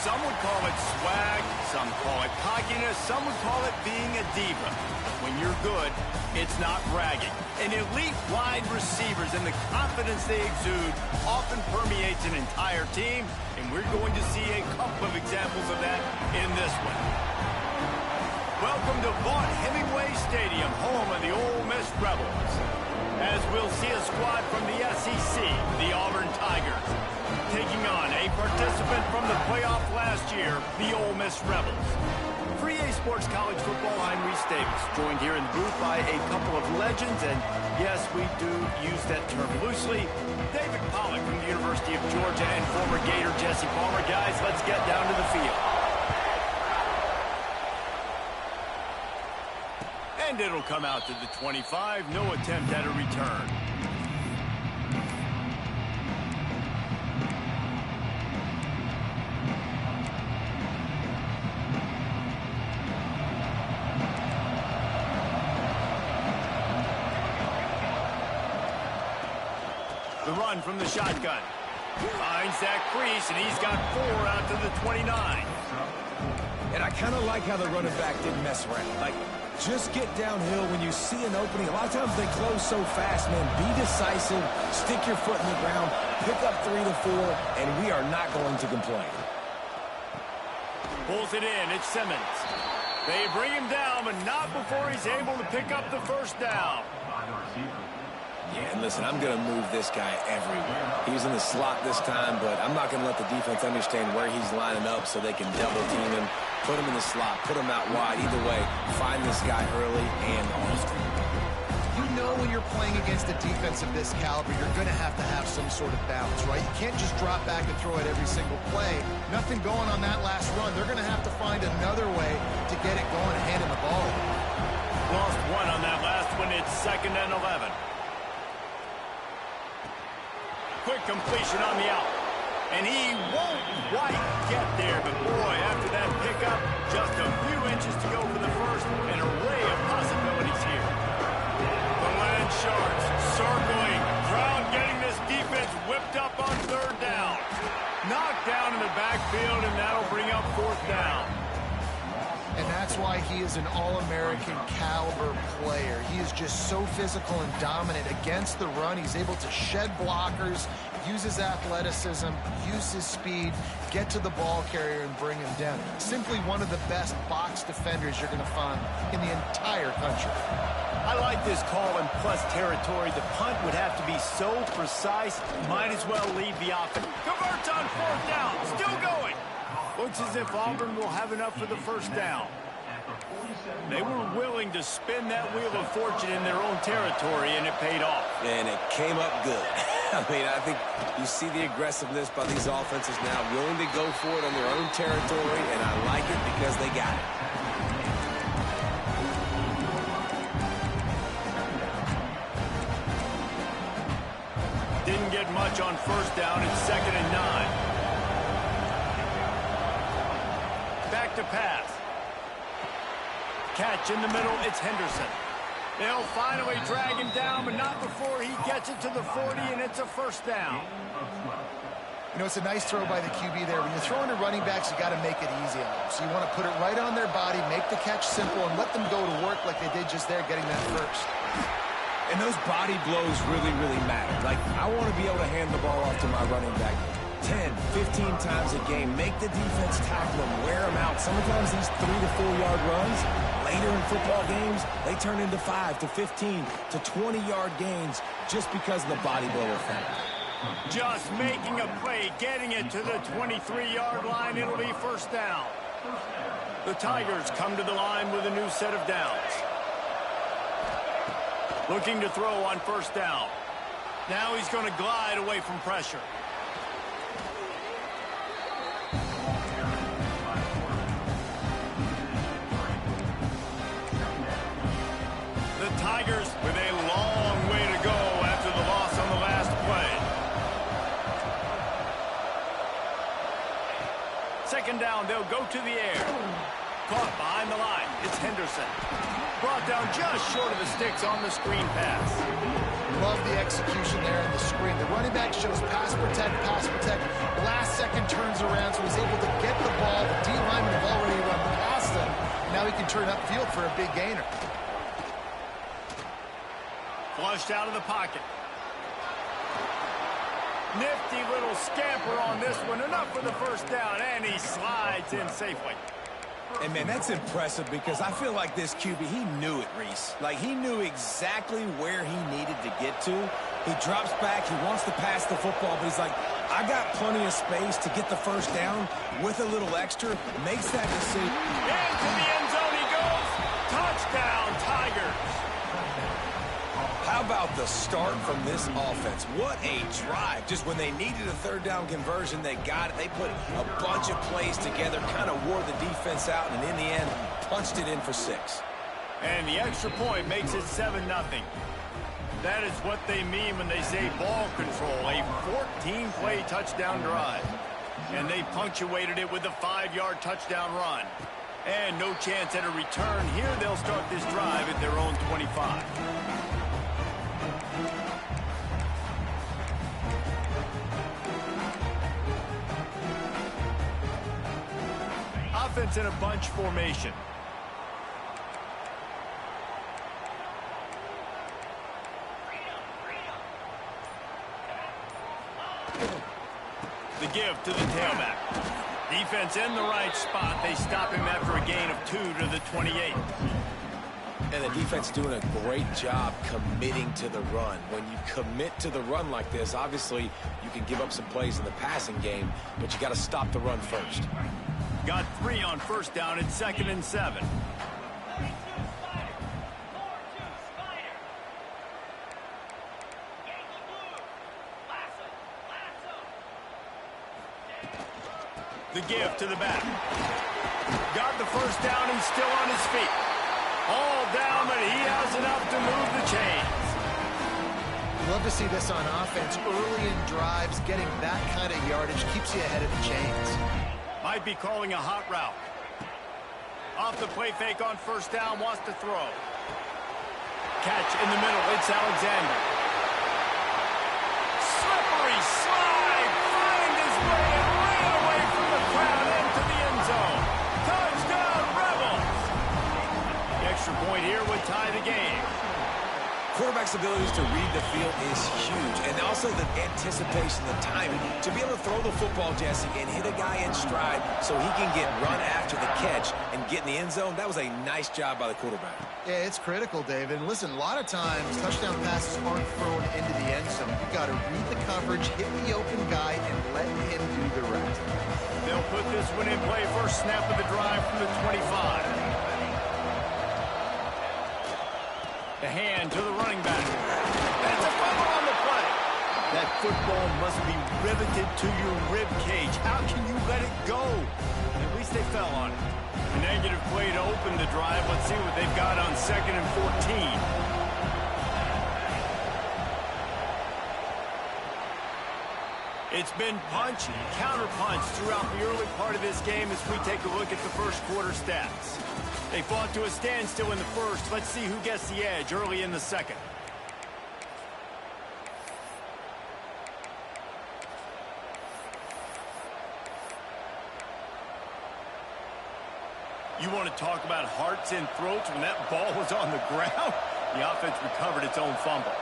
Some would call it swag, some call it cockiness, some would call it being a diva. When you're good, it's not bragging. And elite wide receivers and the confidence they exude often permeates an entire team, and we're going to see a couple of examples of that in this one. Welcome to Vaught Hemingway Stadium, home of the Ole Miss Rebels. As we'll see a squad from the SEC, the Auburn Tigers, taking on a participant from the playoff last year, the Ole Miss Rebels. For EA Sports College Football, I'm Reese Davis, joined here in the booth by a couple of legends, and yes, we do use that term loosely. David Pollack from the University of Georgia and former Gator Jesse Palmer. Guys, let's get down to the field. And it'll come out to the 25, no attempt at a return. The run from the shotgun. Finds that crease, and he's got 4 out to the 29. And I kind of like how the running back didn't mess around. Like, just get downhill when you see an opening. A lot of times they close so fast, man. Be decisive, stick your foot in the ground, pick up 3 to 4, and we are not going to complain. Pulls it in, it's Simmons. They bring him down, but not before he's able to pick up the first down. Yeah, and listen, I'm going to move this guy everywhere. He's in the slot this time, but I'm not going to let the defense understand where he's lining up so they can double team him, put him in the slot, put him out wide. Either way, find this guy early and often. You know when you're playing against a defense of this caliber, you're going to have some sort of balance, right? You can't just drop back and throw it every single play. Nothing going on that last run. They're going to have to find another way to get it going and hand him the ball. Lost 1 on that last one. It's 2nd and 11. Quick completion on the out. And he won't quite get there, but boy, after that pickup, just a few inches to go for the first. An array of possibilities here. The land sharks circling. Crowd getting this defense whipped up on 3rd down. Knocked down in the backfield, and that'll bring up 4th down. And that's why he is an All-American caliber player. He is just so physical and dominant against the run. He's able to shed blockers, use his athleticism, use his speed, get to the ball carrier and bring him down. Simply one of the best box defenders you're going to find in the entire country. I like this call in plus territory. The punt would have to be so precise, might as well leave the offense. Converts on 4th down, still going. Looks as if Auburn will have enough for the first down. They were willing to spin that wheel of fortune in their own territory, and it paid off. And it came up good. I mean, I think you see the aggressiveness by these offenses now, willing to go for it on their own territory, and I like it because they got it. Didn't get much on 1st down. It's 2nd and 9. Back to pass. Catch in the middle, it's Henderson. They'll finally drag him down, but not before he gets it to the 40, and it's a 1st down. You know, it's a nice throw by the QB there. When you're throwing to running backs, you got to make it easy on them. So you want to put it right on their body, make the catch simple, and let them go to work like they did just there, getting that first. And those body blows really, really matter. Like, I want to be able to hand the ball off to my running back 10, 15 times a game. Make the defense tackle them, wear them out. Sometimes these 3 to 4 yard runs, later in football games, they turn into 5 to 15 to 20 yard gains just because of the body blow effect. Just making a play, getting it to the 23-yard line. It'll be 1st down. The Tigers come to the line with a new set of downs. Looking to throw on 1st down. Now he's going to glide away from pressure. The Tigers with a long way to go after the loss on the last play. 2nd down, they'll go to the air. Caught behind the line. It's Henderson. brought down just short of the sticks on the screen pass. Love the execution there in the screen. The running back shows pass protect, last second turns around, so he's able to get the ball. The D linemen have already run past him. Now he can turn upfield for a big gainer. Flushed out of the pocket. Nifty little scamper on this one. Enough for the first down, and he slides in safely. And, man, that's impressive because I feel like this QB, he knew it, Reese. Like, he knew exactly where he needed to get to. He drops back. He wants to pass the football, but he's like, I got plenty of space to get the first down with a little extra. Makes that decision. Into the end zone he goes. Touchdown, Tigers. How about the start from this offense? What a drive. Just when they needed a third down conversion, they got it. They put a bunch of plays together, kind of wore the defense out, and in the end, punched it in for 6. And the extra point makes it 7-0. That is what they mean when they say ball control, a 14-play touchdown drive. And they punctuated it with a 5-yard touchdown run. And no chance at a return. Here they'll start this drive at their own 25. Offense in a bunch formation. The give to the tailback. Defense in the right spot. They stop him after a gain of 2 to the 28. And the defense doing a great job committing to the run. When you commit to the run like this, obviously you can give up some plays in the passing game, but you got to stop the run first. Got 3 on first down at 2nd and 7. The give to the back. Got the first down. He's still on his feet. All down, but he has enough to move the chains. Love to see this on offense. Early in drives, getting that kind of yardage keeps you ahead of the chains. Might be calling a hot route. Off the play fake on first down, wants to throw. Catch in the middle, it's Alexander. Slippery slide, find his way and ran away from the crowd into the end zone. Touchdown, Rebels! The extra point here would tie the game. Quarterback's abilities to read the field is huge, and also the anticipation, the timing. To be able to throw the football, Jesse, and hit a guy in stride so he can get run after the catch and get in the end zone, that was a nice job by the quarterback. Yeah, it's critical, David. And listen, a lot of times, touchdown passes aren't thrown into the end zone. You've got to read the coverage, hit the open guy, and let him do the rest. They'll put this one in play first snap of the drive from the 25. The hand to the running back. That's a fumble on the play. That football must be riveted to your rib cage. How can you let it go? At least they fell on it. A negative play to open the drive. Let's see what they've got on 2nd and 14. It's been punch and counter-punch throughout the early part of this game as we take a look at the first quarter stats. They fought to a standstill in the first. Let's see who gets the edge early in the second. You want to talk about hearts and throats when that ball was on the ground? The offense recovered its own fumble.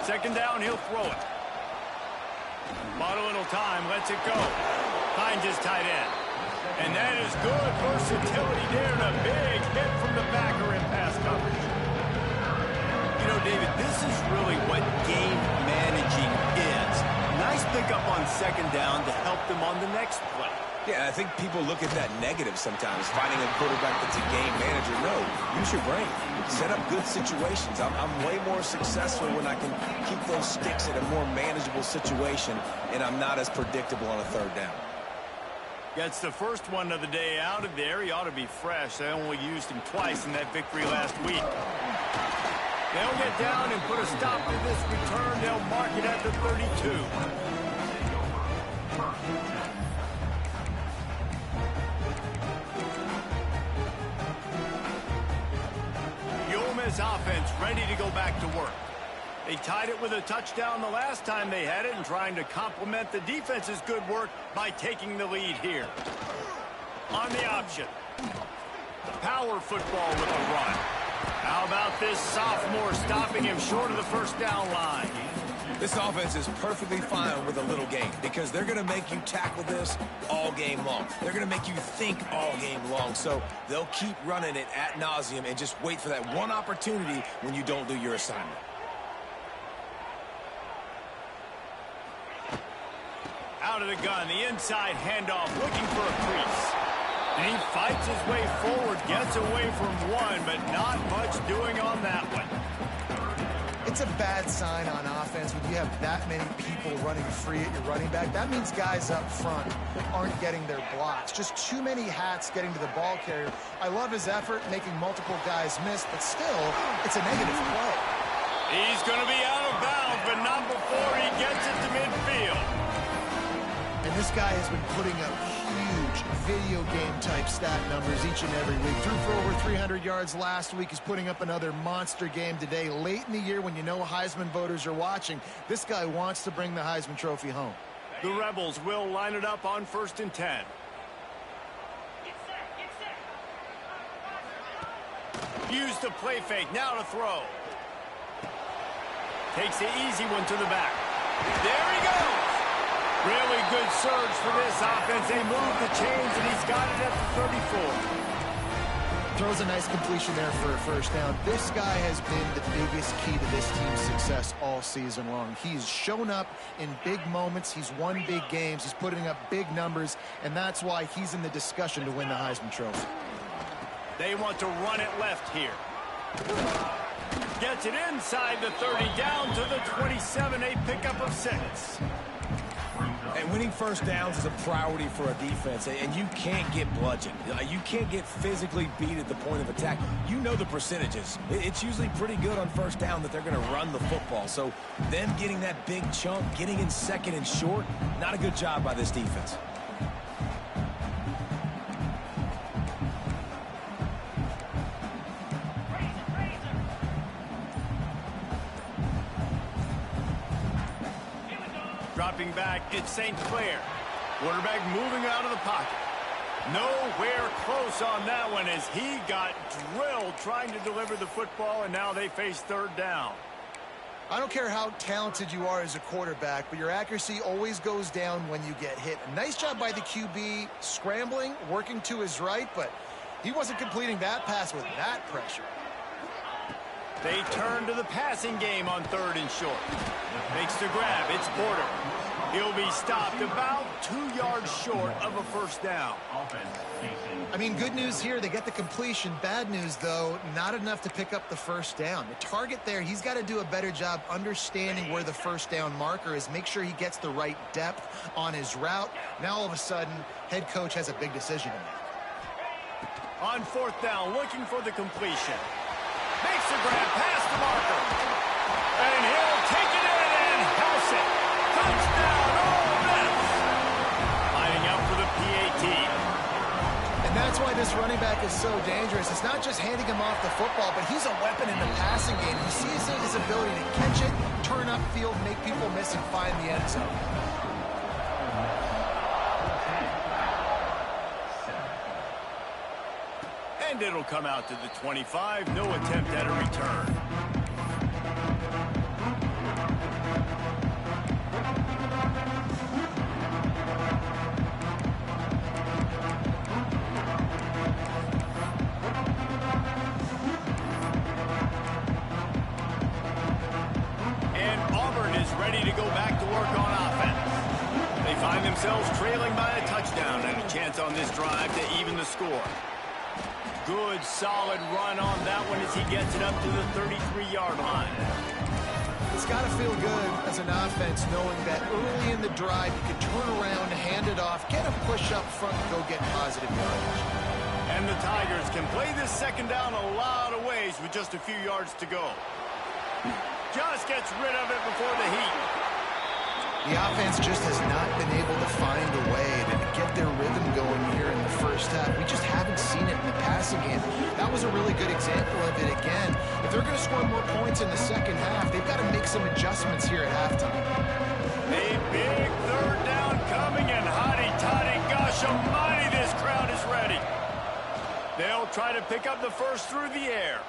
Second down, he'll throw it. Bought a little time, lets it go. Finds his tight end. And that is good versatility there, and a big hit from the backer in pass coverage. You know, David, this is really what game managing is. Nice pickup on second down to help them on the next play. Yeah, I think people look at that negative sometimes, finding a quarterback that's a game manager. No, use your brain. Set up good situations. I'm way more successful when I can keep those sticks at a more manageable situation, and I'm not as predictable on a third down. Gets the first one of the day out of there. He ought to be fresh. They only used him twice in that victory last week. They'll get down and put a stop to this return. They'll mark it at the 32. this offense ready to go back to work. They tied it with a touchdown the last time they had it and trying to complement the defense's good work by taking the lead here. On the option. Power football with the run. How about this sophomore stopping him short of the first down line? This offense is perfectly fine with a little game because they're going to make you tackle this all game long. They're going to make you think all game long. So they'll keep running it ad nauseum and just wait for that one opportunity when you don't do your assignment. Out of the gun, the inside handoff, looking for a crease. And he fights his way forward, gets away from one, but not much doing on that one. It's a bad sign on offense when you have that many people running free at your running back. That means guys up front aren't getting their blocks. Just too many hats getting to the ball carrier. I love his effort, making multiple guys miss, but still, it's a negative play. He's going to be out of bounds, but not before he gets it to midfield. And this guy has been putting up huge video game type stat numbers each and every week. Threw for over 300 yards last week. He's putting up another monster game today. Late in the year when you know Heisman voters are watching, this guy wants to bring the Heisman Trophy home. The Rebels will line it up on 1st and 10. Use the play fake. Now to throw. Takes the easy one to the back. There he goes. Really good surge for this offense. They move the chains, and he's got it at the 34. Throws a nice completion there for a first down. This guy has been the biggest key to this team's success all season long. He's shown up in big moments. He's won big games. He's putting up big numbers, and that's why he's in the discussion to win the Heisman Trophy. They want to run it left here. Gets it inside the 30, down to the 27, a pickup of 6. And winning first downs is a priority for a defense, and you can't get bludgeoned. You can't get physically beat at the point of attack. You know the percentages. It's usually pretty good on first down that they're going to run the football. So them getting that big chunk, getting in second and short, not a good job by this defense. Dropping back, it's St. Clair. Quarterback moving out of the pocket. Nowhere close on that one as he got drilled trying to deliver the football, and now they face 3rd down. I don't care how talented you are as a quarterback, but your accuracy always goes down when you get hit. A nice job by the QB scrambling, working to his right, but he wasn't completing that pass with that pressure. They turn to the passing game on 3rd and short. Makes the grab. It's Porter. He'll be stopped about 2 yards short of a first down. I mean, good news here. They get the completion. Bad news, though, not enough to pick up the first down. The target there, he's got to do a better job understanding where the first down marker is. Make sure he gets the right depth on his route. Now, all of a sudden, head coach has a big decision to make. On 4th down, looking for the completion. Makes the grab past the marker. And he'll take it in and house it. Touchdown, Ole Miss. Lining up for the PAT. And that's why this running back is so dangerous. It's not just handing him off the football, but he's a weapon in the passing game. You see his ability to catch it, turn upfield, make people miss, and find the end zone. And it'll come out to the 25. No attempt at a return. And Auburn is ready to go back to work on offense. They find themselves trailing by a touchdown and a chance on this drive to even the score. Good, solid run on that one as he gets it up to the 33-yard line. It's got to feel good as an offense knowing that early in the drive you can turn around, hand it off, get a push up front, and go get positive yardage. And the Tigers can play this second down a lot of ways with just a few yards to go. Just gets rid of it before the heat. The offense just has not been able to find a way to get their rhythm going here in the first half. We just haven't seen it in the passing game. That that was a really good example of it again. If they're going to score more points in the second half, they've got to make some adjustments here at halftime. A big third down coming, and hotty-toddy, gosh almighty, this crowd is ready. They'll try to pick up the first through the air.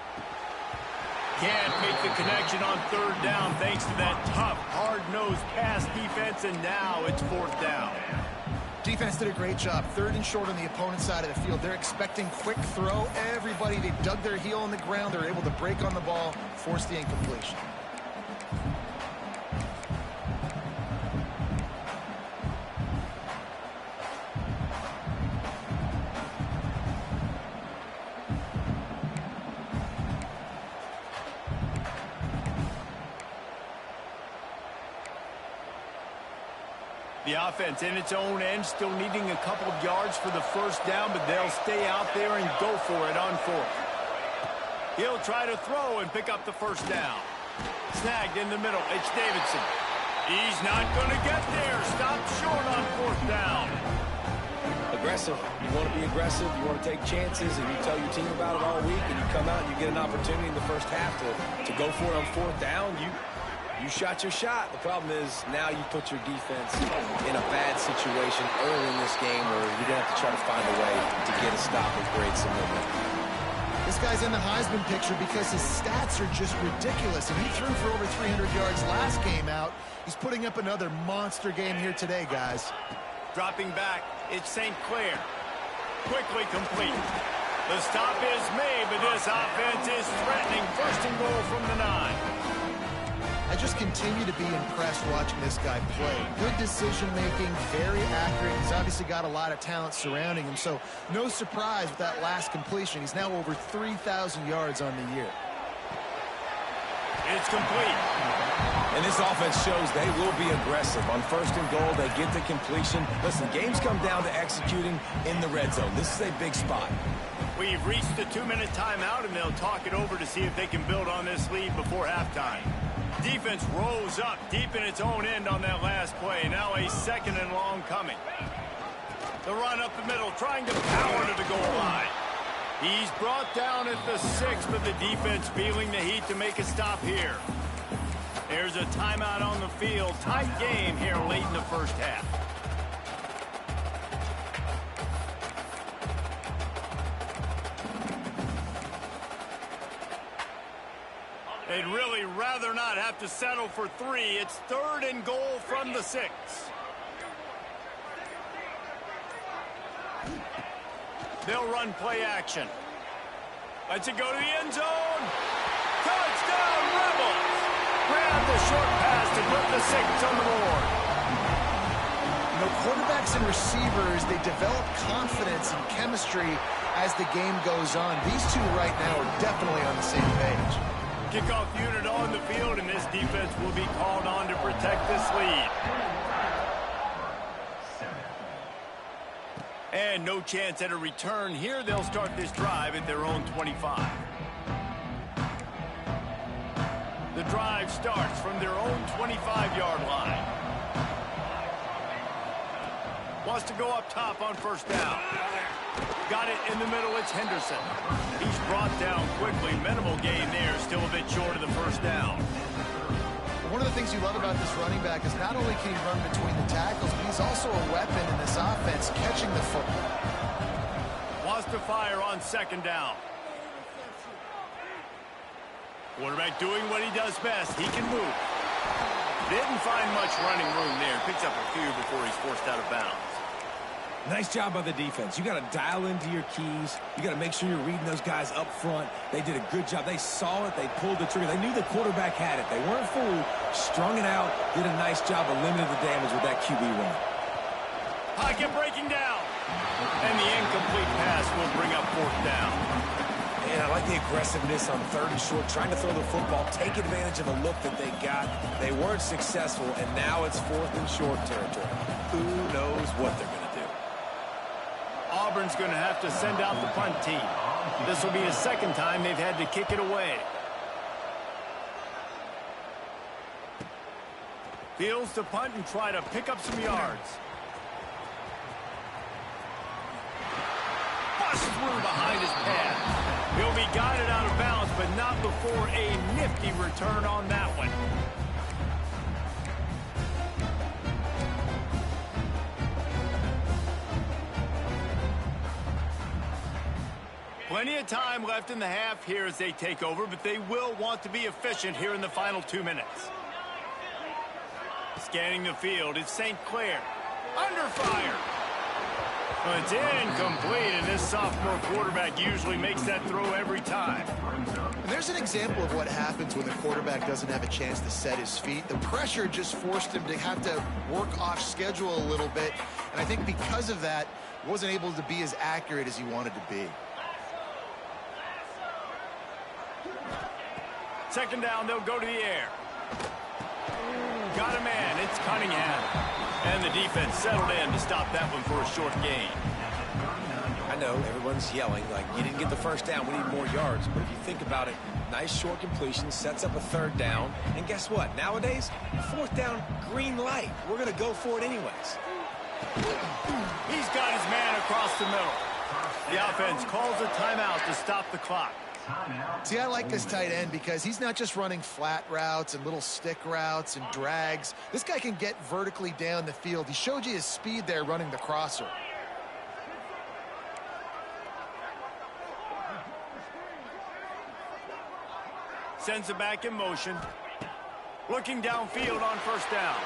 Can't make the connection on third down thanks to that tough, hard-nosed pass defense, and now it's fourth down. Defense did a great job. Third and short on the opponent's side of the field. They're expecting quick throw. Everybody, they dug their heel on the ground. They're able to break on the ball, force the incompletion. The offense in its own end, still needing a couple of yards for the first down, but they'll stay out there and go for it on fourth. He'll try to throw and pick up the first down. Snagged in the middle. It's Davidson. He's not going to get there. Stopped short on fourth down. Aggressive. You want to be aggressive. You want to take chances, and you tell your team about it all week, and you come out and you get an opportunity in the first half to go for it on fourth down. You shot your shot. The problem is now you put your defense in a bad situation early in this game where you're going to have to try to find a way to get a stop and create some momentum. This guy's in the Heisman picture because his stats are just ridiculous, and he threw for over 300 yards last game out. He's putting up another monster game here today, guys. Dropping back, it's St. Clair. Quickly complete. The stop is made, but this offense is threatening. First and goal from the 9. I just continue to be impressed watching this guy play. Good decision-making, very accurate. He's obviously got a lot of talent surrounding him, so no surprise with that last completion. He's now over 3,000 yards on the year. It's complete. And this offense shows they will be aggressive. On first and goal, they get the completion. Listen, games come down to executing in the red zone. This is a big spot. We've reached the 2-minute timeout, and they'll talk it over to see if they can build on this lead before halftime. Defense rose up deep in its own end on that last play. Now a second and long coming. The run up the middle, trying to power to the goal line. He's brought down at the 6, but the defense feeling the heat to make a stop here. There's a timeout on the field. Tight game here late in the first half. They'd really rather not have to settle for 3. It's third and goal from the 6. They'll run play action. Lets it go to the end zone. Touchdown, Rebels! Grab the short pass to put the 6 on the board. You know, quarterbacks and receivers, they develop confidence and chemistry as the game goes on. These two right now are definitely on the same page. Kickoff unit on the field, and this defense will be called on to protect this lead. And no chance at a return here. They'll start this drive at their own 25. The drive starts from their own 25-yard line. Wants to go up top on first down. Got it in the middle. It's Henderson. He's brought down quickly. Minimal gain there. Still a bit short of the first down. One of the things you love about this running back is not only can he run between the tackles, but he's also a weapon in this offense, catching the football. Wants to fire on second down. Quarterback doing what he does best. He can move. Didn't find much running room there. Picks up a few before he's forced out of bounds. Nice job by the defense. You got to dial into your keys. You got to make sure you're reading those guys up front. They did a good job. They saw it. They pulled the trigger. They knew the quarterback had it. They weren't fooled. Strung it out. Did a nice job of limiting the damage with that QB run. Pocket breaking down. And the incomplete pass will bring up fourth down. And I like the aggressiveness on third and short, trying to throw the football, take advantage of the look that they got. They weren't successful, and now it's fourth and short territory. Who knows what they're going to do? Auburn's going to have to send out the punt team. This will be the second time they've had to kick it away. Fields to punt and try to pick up some yards. Bust through behind his pad. He'll be guided out of bounds, but not before a nifty return on that one. Plenty of time left in the half here as they take over, but they will want to be efficient here in the final 2 minutes. Scanning the field, it's St. Clair. Under fire. Well, it's incomplete, and this sophomore quarterback usually makes that throw every time. And there's an example of what happens when the quarterback doesn't have a chance to set his feet. The pressure just forced him to have to work off schedule a little bit, and I think because of that, he wasn't able to be as accurate as he wanted to be. Second down, they'll go to the air. Got a man, it's Cunningham. And the defense settled in to stop that one for a short gain. I know everyone's yelling like, you didn't get the first down, we need more yards. But if you think about it, nice short completion, sets up a third down. And guess what? Nowadays, fourth down, green light. We're going to go for it anyways. He's got his man across the middle. The offense calls a timeout to stop the clock. See, I like this tight end because he's not just running flat routes and little stick routes and drags. This guy can get vertically down the field. He showed you his speed there running the crosser. Sends it back in motion. Looking downfield on first down.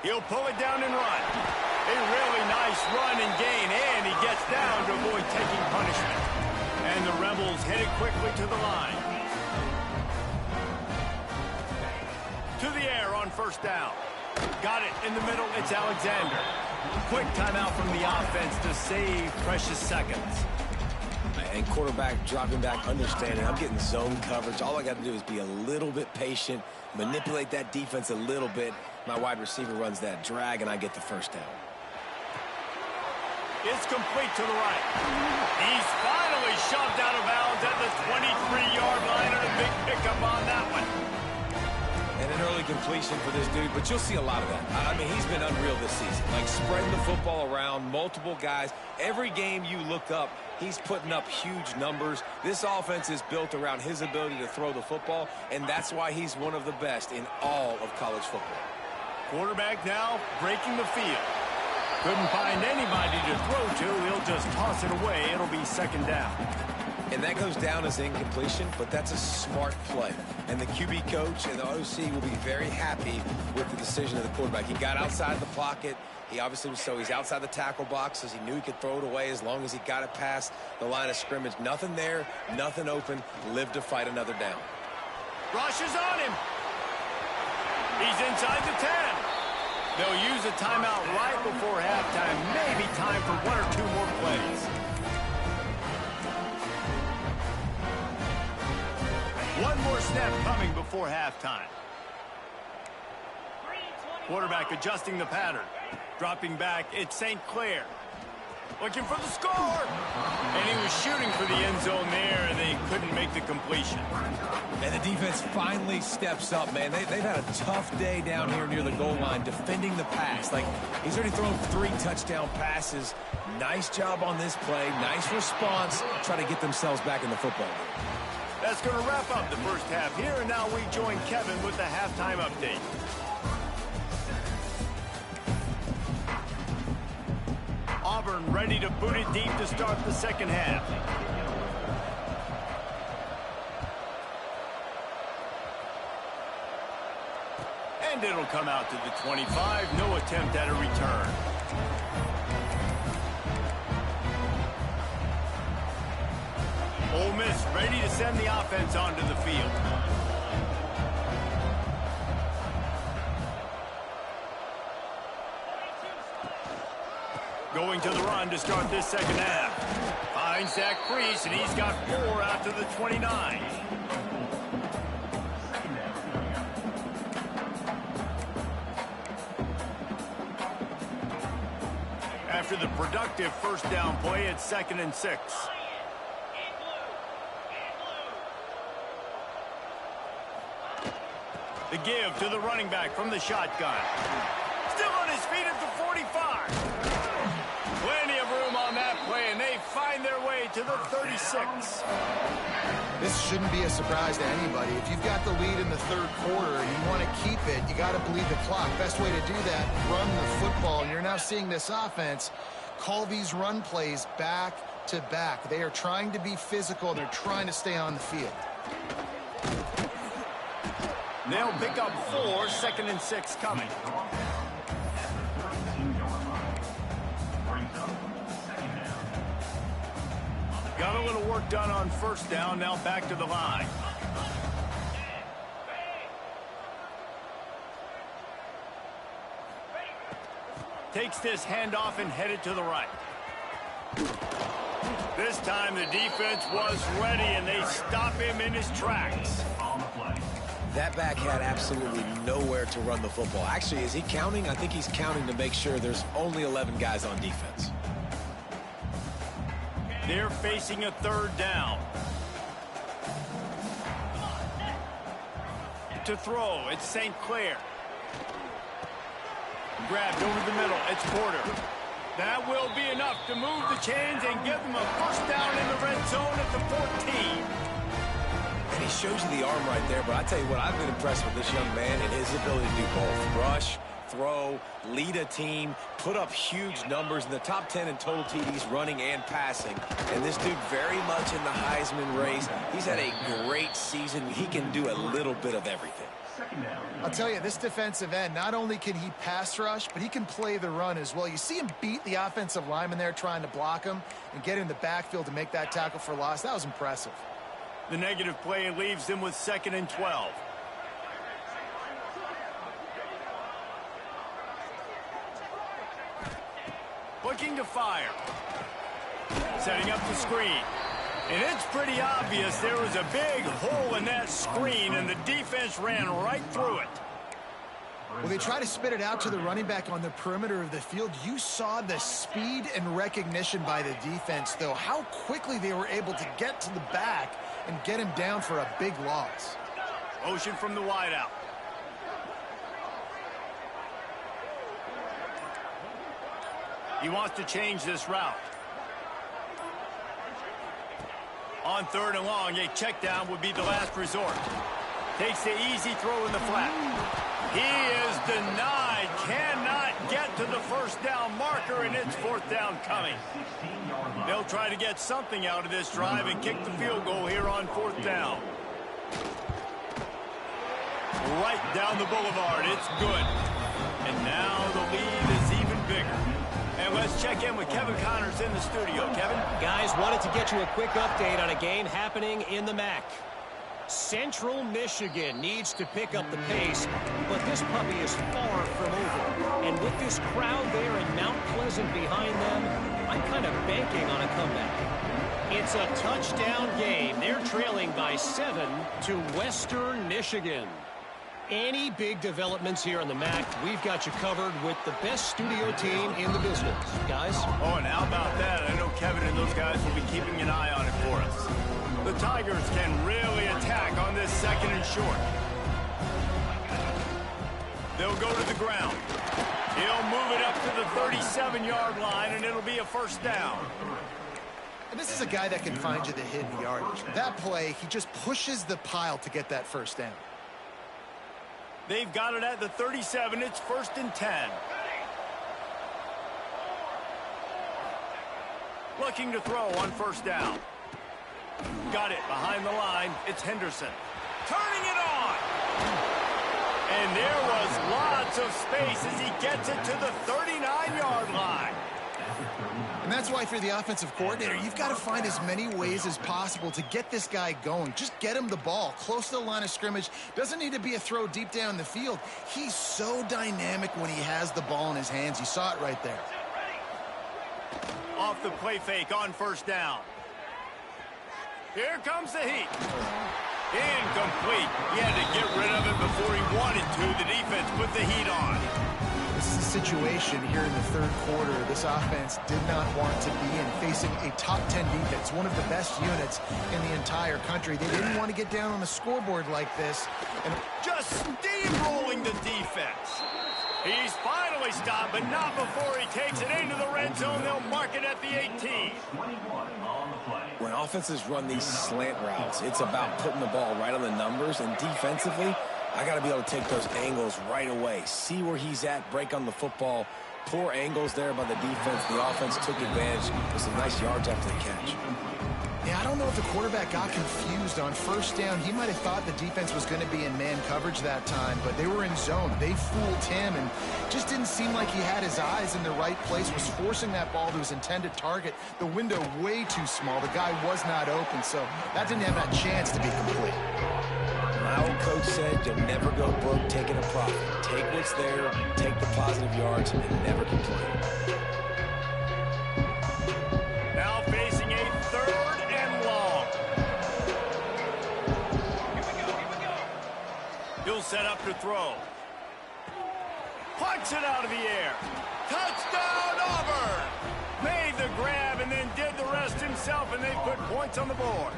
He'll pull it down and run. A really nice run and gain, and he gets down to avoid taking punishment. And the Rebels headed quickly to the line. To the air on first down. Got it in the middle, it's Alexander. Quick timeout from the offense to save precious seconds. And quarterback dropping back, understanding I'm getting zone coverage. All I got to do is be a little bit patient, manipulate that defense a little bit. My wide receiver runs that drag, and I get the first down. It's complete to the right. He's finally shoved out of bounds at the 23-yard line, and a big pickup on that one. And an early completion for this dude, but you'll see a lot of that. I mean, he's been unreal this season. Like, spreading the football around, multiple guys. Every game you look up, he's putting up huge numbers. This offense is built around his ability to throw the football, and that's why he's one of the best in all of college football. Quarterback now breaking the field. Couldn't find anybody to throw to. He'll just toss it away. It'll be second down. And that goes down as incompletion, but that's a smart play. And the QB coach and the OC will be very happy with the decision of the quarterback. He got outside the pocket. He obviously was he's outside the tackle boxes. He knew he could throw it away as long as he got it past the line of scrimmage. Nothing there, nothing open. Live to fight another down. Rush is on him. He's inside the 10. They'll use a timeout right before halftime. Maybe time for one or two more plays. One more snap coming before halftime. Quarterback adjusting the pattern. Dropping back, it's St. Clair. Looking for the score. And he was shooting for the end zone there, and they couldn't make the completion. And the defense finally steps up, man. They've had a tough day down here near the goal line defending the pass. Like, he's already thrown 3 touchdown passes. Nice job on this play. Nice response. Try to get themselves back in the football game. That's going to wrap up the first half here, and now we join Kevin with the halftime update. Auburn ready to boot it deep to start the second half. And it'll come out to the 25. No attempt at a return. Ole Miss ready to send the offense onto the field. Going to the run to start this second half. Finds Zach Priest, and he's got 4 out to the 29. After the productive first down play, it's 2nd and 6. The give to the running back from the shotgun. Still on his feet at the 45. Plenty of room on that play, and they find their way way to the 36. This shouldn't be a surprise to anybody. If you've got the lead in the third quarter and you want to keep it, you got to bleed the clock. Best way to do that, run the football. And you're now seeing this offense call these run plays back to back. They are trying to be physical. They're trying to stay on the field. They'll pick up 4, 2nd and 6 coming. Got a little work done on first down, now back to the line. Takes this handoff and headed to the right. This time the defense was ready, and they stop him in his tracks. That back had absolutely nowhere to run the football. Actually, is he counting? I think he's counting to make sure there's only 11 guys on defense. They're facing a 3rd down. To throw, it's St. Clair. Grabbed over the middle, it's Porter. That will be enough to move the chains and give them a first down in the red zone at the 14. And he shows you the arm right there, but I tell you what, I've been impressed with this young man and his ability to do both. Rush, throw, lead a team, put up huge numbers in the top 10 in total TDs running and passing. And this dude very much in the Heisman race. He's had a great season. He can do a little bit of everything. I'll tell you, this defensive end, not only can he pass rush, but he can play the run as well. You see him beat the offensive lineman there trying to block him and get in the backfield to make that tackle for loss. That was impressive. The negative play leaves them with 2nd and 12. Looking to fire. Setting up the screen. And it's pretty obvious there was a big hole in that screen, and the defense ran right through it. Well, they try to spit it out to the running back on the perimeter of the field. You saw the speed and recognition by the defense, though, how quickly they were able to get to the back and get him down for a big loss. Motion from the wideout. He wants to change this route. On 3rd and long, a check down would be the last resort. Takes the easy throw in the flat. He is denied. Cannot get to the first down marker, and it's 4th down coming. They'll try to get something out of this drive and kick the field goal here on 4th down. Right down the boulevard. It's good. And now the lead is even bigger. And let's check in with Kevin Connors in the studio. Kevin? Guys, wanted to get you a quick update on a game happening in the MAC. Central Michigan needs to pick up the pace, but this puppy is far from over. And with this crowd there in Mount Pleasant behind them, I'm kind of banking on a comeback. It's a touchdown game. They're trailing by 7 to Western Michigan. Any big developments here in the MAC, we've got you covered with the best studio team in the business. Guys? Oh, and how about that? I know Kevin and those guys will be keeping an eye on it for us. The Tigers can really attack on this 2nd and short. They'll go to the ground. He'll move it up to the 37-yard line, and it'll be a first down. And this is a guy that can find you the hidden yardage. That play, he just pushes the pile to get that first down. They've got it at the 37. It's 1st and 10. Looking to throw on first down. Got it behind the line. It's Henderson. Turning it on. And there was lots of space as he gets it to the 39-yard line. And that's why for the offensive coordinator, you've got to find as many ways as possible to get this guy going. Just get him the ball close to the line of scrimmage. Doesn't need to be a throw deep down the field. He's so dynamic when he has the ball in his hands. You saw it right there. Off the play fake on first down. Here comes the heat. Incomplete. He had to get rid of it before he wanted to. The defense put the heat on. This is a situation here in the third quarter this offense did not want to be in, facing a top 10 defense, one of the best units in the entire country. They didn't want to get down on the scoreboard like this. And just steamrolling the defense. He's finally stopped, but not before he takes it into the red zone. They'll mark it at the 18. 21 on the play. offenses run these slant routes, it's about putting the ball right on the numbers, and defensively, I got to be able to take those angles right away, see where he's at, break on the football. Poor angles there by the defense. The offense took advantage with some nice yards after the catch. Yeah, I don't know if the quarterback got confused on first down. He might have thought the defense was going to be in man coverage that time, but they were in zone. They fooled him and just didn't seem like he had his eyes in the right place, was forcing that ball to his intended target. The window way too small. The guy was not open, so that didn't have that chance to be complete. My old coach said you'll never go broke taking a profit. Take what's there, take the positive yards, and never complain. Now facing a 3rd and long. Here we go. He'll set up to throw. Punts it out of the air. Touchdown, Auburn! Made the grab and then did the rest himself, and they put points on the board.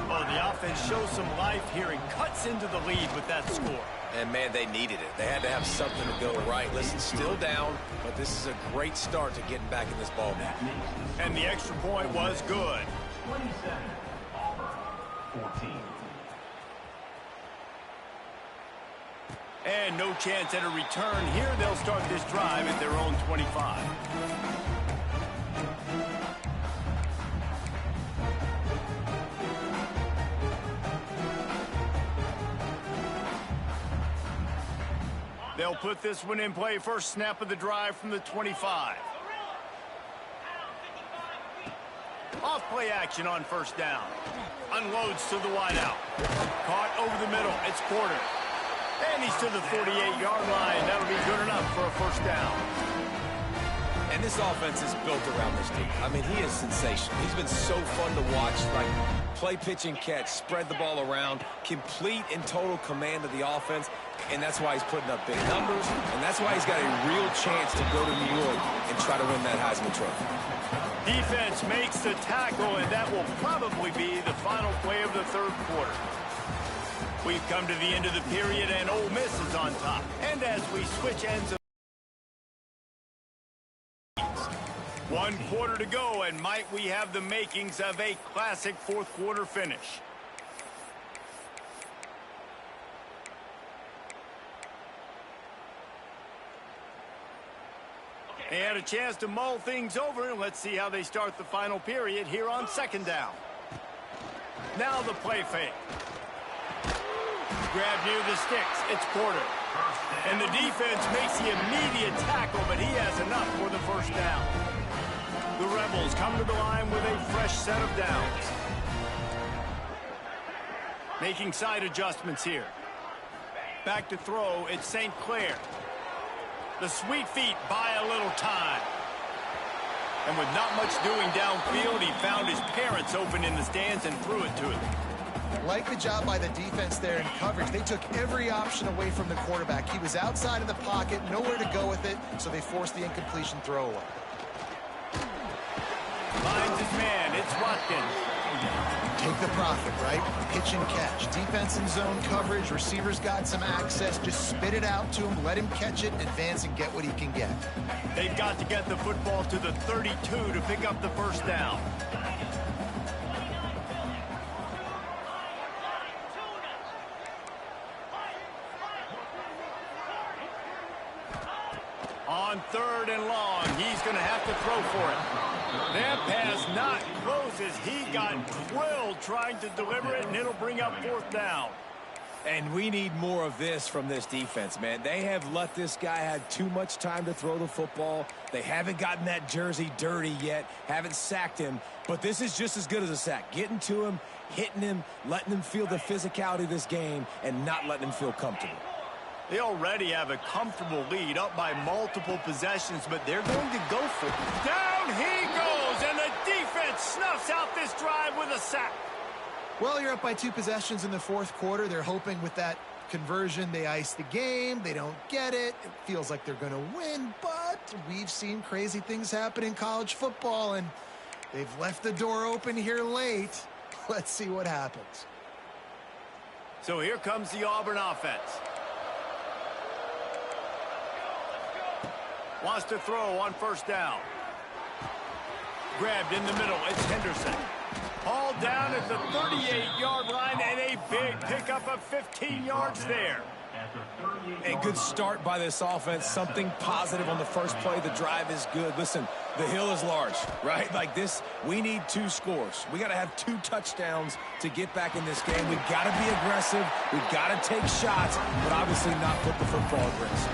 Oh, the offense shows some life here and cuts into the lead with that score. And, man, they needed it. They had to have something to go right. Listen, still down, but this is a great start to getting back in this ball game. And the extra point was good. 27, Auburn, 14. And no chance at a return here. They'll start this drive at their own 25. They'll put this one in play. First snap of the drive from the 25. Off play action on first down. Unloads to the wideout. Caught over the middle. It's Porter. And he's to the 48-yard line. That'll be good enough for a first down. And this offense is built around this dude. I mean, he is sensational. He's been so fun to watch. Like, play, pitch, and catch, spread the ball around, complete and total command of the offense. And that's why he's putting up big numbers. And that's why he's got a real chance to go to New York and try to win that Heisman Trophy. Defense makes the tackle, and that will probably be the final play of the 3rd quarter. We've come to the end of the period, and Ole Miss is on top. And as we switch ends of 1 quarter to go, and might we have the makings of a classic 4th quarter finish. They had a chance to mull things over, and let's see how they start the final period here on 2nd down. Now the play fake. Grab near the sticks. It's Porter. And the defense makes the immediate tackle, but he has enough for the first down. The Rebels come to the line with a fresh set of downs. Making side adjustments here. Back to throw. It's St. Clair. The sweet feet buy a little time. And with not much doing downfield, he found his parents open in the stands and threw it to him. Like the job by the defense there in coverage. They took every option away from the quarterback. He was outside of the pocket, nowhere to go with it, so they forced the incompletion throwaway. Finds his man. It's Watkins. Take the profit, right? Pitch and catch. Defense in zone coverage. Receivers got some access. Just spit it out to him. Let him catch it, advance, and get what he can get. They've got to get the football to the 32 to pick up the first down. On 3rd and long, he's going to have to throw for it. That pass not close as he got drilled trying to deliver it, and it'll bring up 4th down. And we need more of this from this defense, man. They have let this guy have too much time to throw the football. They haven't gotten that jersey dirty yet, haven't sacked him. But this is just as good as a sack. Getting to him, hitting him, letting him feel the physicality of this game, and not letting him feel comfortable. They already have a comfortable lead up by multiple possessions, but they're going to go for it. Down he goes, and the defense snuffs out this drive with a sack. Well, you're up by 2 possessions in the 4th quarter. They're hoping with that conversion they ice the game. They don't get it. It feels like they're going to win, but we've seen crazy things happen in college football, and they've left the door open here late. Let's see what happens. So here comes the Auburn offense. Wants to throw on first down. Grabbed in the middle. It's Henderson. Hauled down at the 38-yard line, and a big pickup of 15 yards there. A good start by this offense. Something positive on the first play. The drive is good. Listen, the hill is large, right? Like this, we need 2 scores. We got to have 2 touchdowns to get back in this game. We've got to be aggressive. We've got to take shots, but obviously not put the football at risk.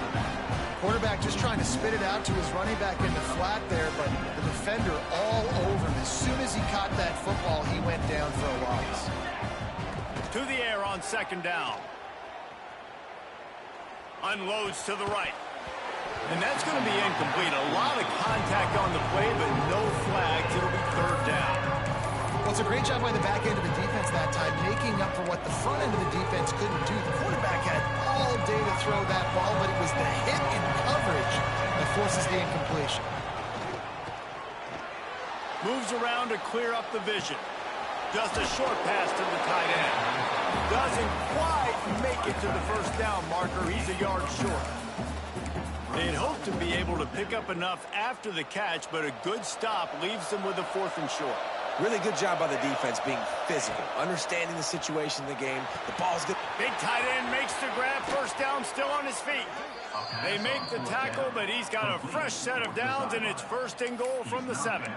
Quarterback just trying to spit it out to his running back in the flat there, but the defender all over him. As soon as he caught that football, he went down for a loss. To the air on second down. Unloads to the right. And that's going to be incomplete. A lot of contact on the play, but no flags. It'll be third down. Well, it's a great job by the back end of the defense that time, making up for what the front end of the defense couldn't do. The quarterback had all day to throw that ball, but it was the hit in coverage that forces the incompletion. Moves around to clear up the vision. Just a short pass to the tight end. Doesn't quite make it to the first down marker. He's a yard short. They'd hoped to be able to pick up enough after the catch, but a good stop leaves them with a 4th and short. Really good job by the defense being physical, understanding the situation in the game. The ball's good. Big tight end makes the grab. First down, still on his feet. They make the tackle, but he's got a fresh set of downs, and it's 1st and goal from the 7.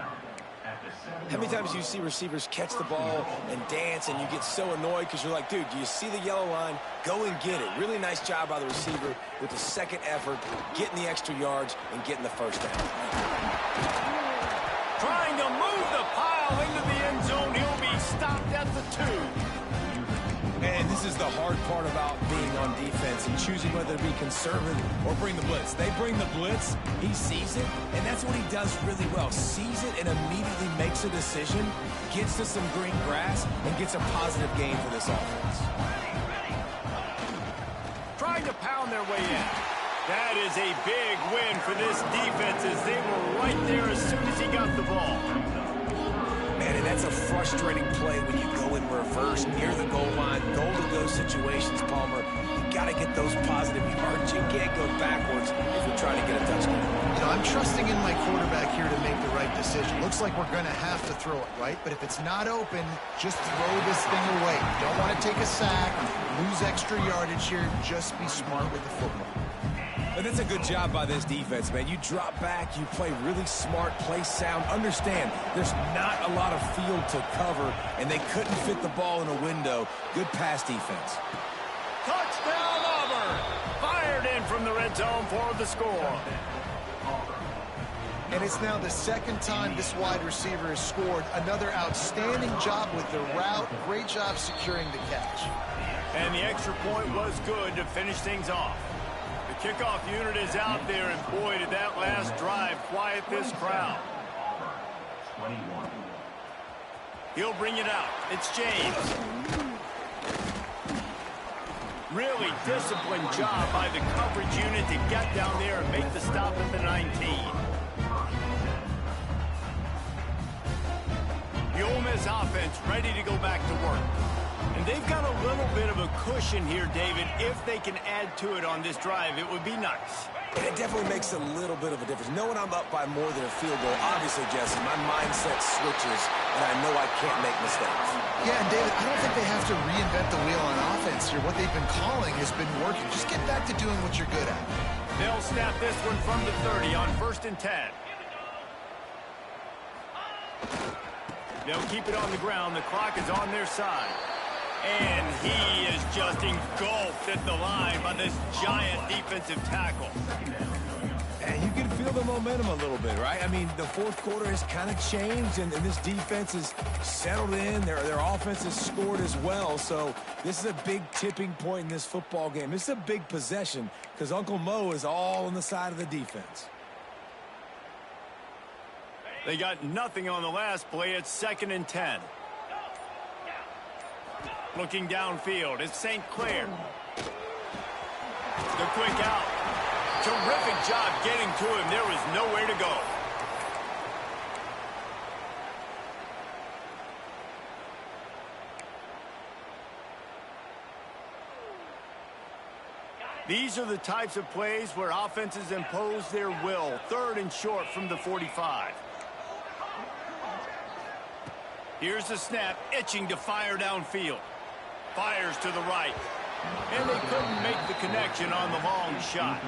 How many times do you see receivers catch the ball and dance, and you get so annoyed because you're like, dude, do you see the yellow line? Go and get it. Really nice job by the receiver with the second effort, getting the extra yards and getting the first down. Trying to move the pile into the end zone. He'll be stopped at the 2. And this is the hard part about being on defense and choosing whether to be conservative or bring the blitz. They bring the blitz, he sees it, and that's what he does really well. Sees it and immediately makes a decision, gets to some green grass, and gets a positive gain for this offense. Trying to pound their way in. That is a big win for this defense as they were right there as soon as he got the ball. Man, and that's a frustrating play when you go in reverse near the goal line. Goal-to-go situations, Palmer. You got to get those positive yards. You can't go backwards if you're trying to get a touchdown. You know, I'm trusting in my quarterback here to make the right decision. Looks like we're going to have to throw it, right? But if it's not open, just throw this thing away. You don't want to take a sack, lose extra yardage here. Just be smart with the football. And that's a good job by this defense, man. You drop back, you play really smart, play sound. Understand, there's not a lot of field to cover, and they couldn't fit the ball in a window. Good pass defense. Touchdown, Auburn! Fired in from the red zone for the score. And it's now the 2nd time this wide receiver has scored. Another outstanding job with the route. Great job securing the catch. And the extra point was good to finish things off. The kickoff unit is out there, and boy, did that last drive quiet this crowd. 21. He'll bring it out. It's James. Really disciplined job by the coverage unit to get down there and make the stop at the 19. The Ole Miss offense ready to go back to work. And they've got a little bit of a cushion here, David. If they can add to it on this drive, it would be nice. And it definitely makes a little bit of a difference. Knowing I'm up by more than a field goal, obviously, Jesse, my mindset switches, and I know I can't make mistakes. Yeah, and David, I don't think they have to reinvent the wheel on offense here. What they've been calling has been working. Just get back to doing what you're good at. They'll snap this one from the 30 on 1st and 10. They'll keep it on the ground. The clock is on their side. And he is just engulfed at the line by this giant defensive tackle. And you can feel the momentum a little bit, right? I mean, the 4th quarter has kind of changed, and this defense is settled in. Their offense has scored as well. So this is a big tipping point in this football game. This is a big possession because Uncle Mo is all on the side of the defense. They got nothing on the last play. It's 2nd and 10. Looking downfield, it's St. Clair. The quick out. Terrific job getting to him. There was nowhere to go. These are the types of plays where offenses impose their will. 3rd and short from the 45. Here's the snap, itching to fire downfield. Fires to the right. And they couldn't make the connection on the long shot.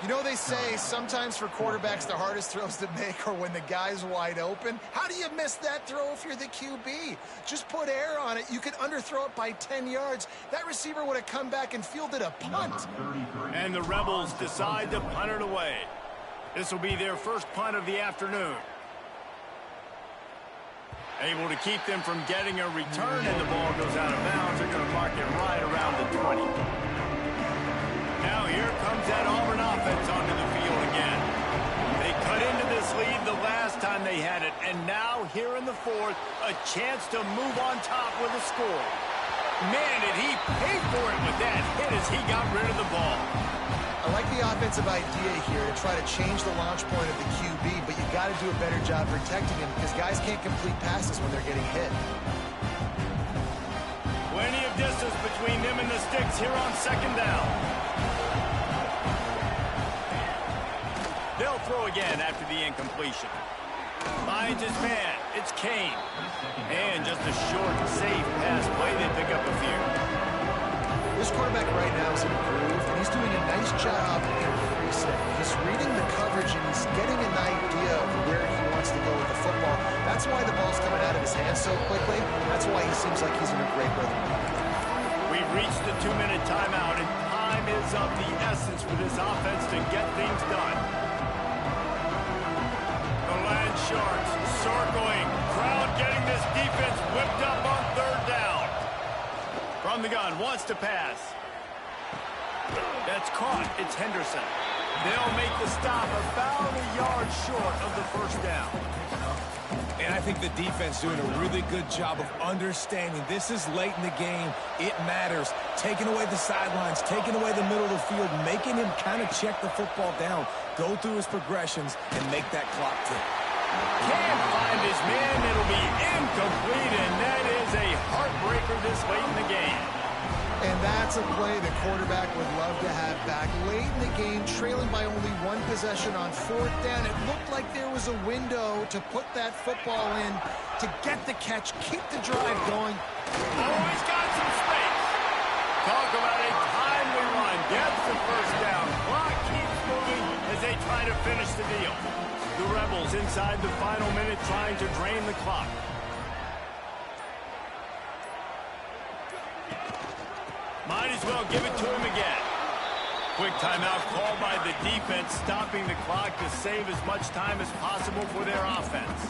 You know, they say sometimes for quarterbacks the hardest throws to make are when the guy's wide open. How do you miss that throw if you're the QB? Just put air on it. You could underthrow it by 10 yards. That receiver would have come back and fielded a punt. And the Rebels decide to punt it away. This will be their first punt of the afternoon. Able to keep them from getting a return, and the ball goes out of bounds. They're going to mark it right around the 20. Now here comes that Auburn offense onto the field again. They cut into this lead the last time they had it, and now here in the fourth, a chance to move on top with a score. Man, did he pay for it with that hit as he got rid of the ball. I like the offensive idea here to try to change the launch point of the QB, but you got to do a better job protecting him because guys can't complete passes when they're getting hit. Plenty of distance between them and the sticks here on second down. They'll throw again after the incompletion. Finds his man. It's Kane. And just a short, safe pass play. They pick up a few. This quarterback right now is in a groove, and he's doing a nice job in preset. He's reading the coverage, and he's getting an idea of where he wants to go with the football. That's why the ball's coming out of his hands so quickly. That's why he seems like he's in a great rhythm. We've reached the 2-minute timeout, and time is of the essence for this offense to get things done. The Land Sharks circling. Crowd getting this defense whipped up on third down. From the gun, wants to pass. That's caught. It's Henderson. They'll make the stop about a yard short of the first down. And I think the defense doing a really good job of understanding this is late in the game. It matters. Taking away the sidelines, taking away the middle of the field, making him kind of check the football down, go through his progressions, and make that clock tick. Can't find his man. It'll be incomplete, and that is a heartbreaker this late in the game. And that's a play the quarterback would love to have back. Late in the game, trailing by only one possession on fourth down. It looked like there was a window to put that football in, to get the catch, keep the drive going. Oh, he's got some space. Talk about a timely run. Gets the first down. Clock keeps moving as they try to finish the deal. The Rebels inside the final minute trying to drain the clock. Might as well give it to him again. Quick timeout called by the defense, stopping the clock to save as much time as possible for their offense.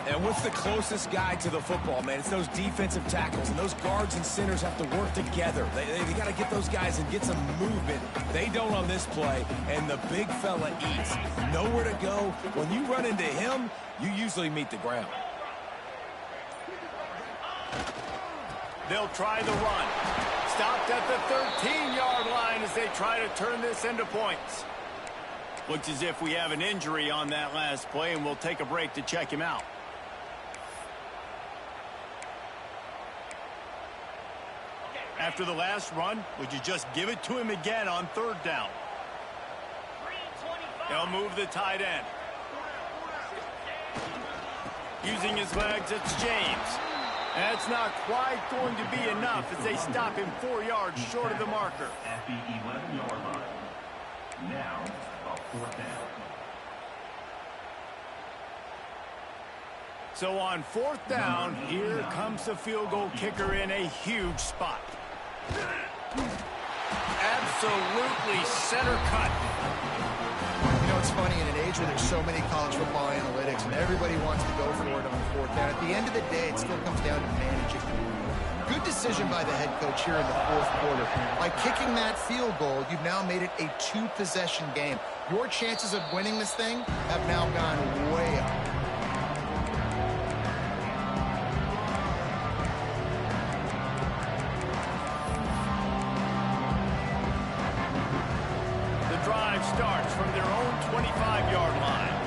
And what's the closest guy to the football, man? It's those defensive tackles, and those guards and centers have to work together. They got to get those guys and get some movement. They don't on this play, and the big fella eats. Nowhere to go. When you run into him, you usually meet the ground. They'll try the run. Stopped at the 13-yard line as they try to turn this into points. Looks as if we have an injury on that last play, and we'll take a break to check him out. After the last run, would you just give it to him again on third down? They'll move the tight end. Using his legs, it's James. That's not quite going to be enough as they stop him 4 yards short of the marker. At the 11-yard line. Now, a fourth down. So on fourth down, here comes the field goal kicker in a huge spot. Absolutely center cut. You know, it's funny, in an age where there's so many college football analytics and everybody wants to go for it on fourth down, at the end of the day, it still comes down to managing. Good decision by the head coach here in the fourth quarter. By kicking that field goal, you've now made it a two-possession game. Your chances of winning this thing have now gone way up. Starts from their own 25-yard line.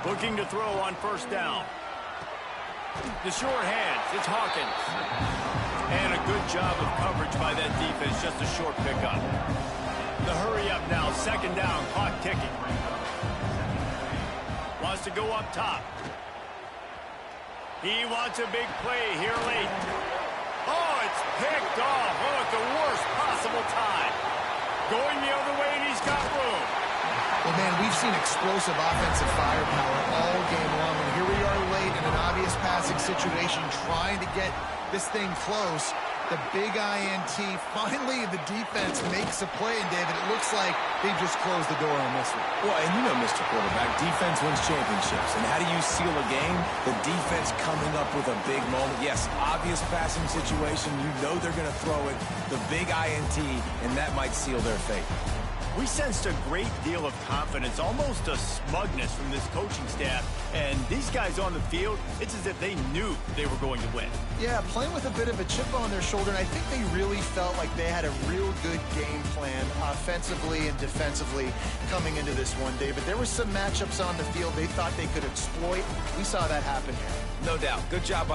Looking to throw on first down. The short hands, it's Hawkins. And a good job of coverage by that defense, just a short pickup. The hurry up now, second down, clock ticking. Wants to go up top. He wants a big play here late. Oh, it's picked off. Oh, at the worst possible time. Going the other way, and he's got room. Well, man, we've seen explosive offensive firepower all game long, and here we are late in an obvious passing situation trying to get this thing close. The big INT, finally the defense makes a play, and David, it looks like they just closed the door on this one. Well, and you know, Mr. Quarterback, defense wins championships. And how do you seal a game? The defense coming up with a big moment. Yes, obvious passing situation. You know they're going to throw it. The big INT, and that might seal their fate. We sensed a great deal of confidence, almost a smugness from this coaching staff. And these guys on the field, it's as if they knew they were going to win. Yeah, playing with a bit of a chip on their shoulder, and I think they really felt like they had a real good game plan offensively and defensively coming into this one, David. There were some matchups on the field they thought they could exploit. We saw that happen here. No doubt. Good job by the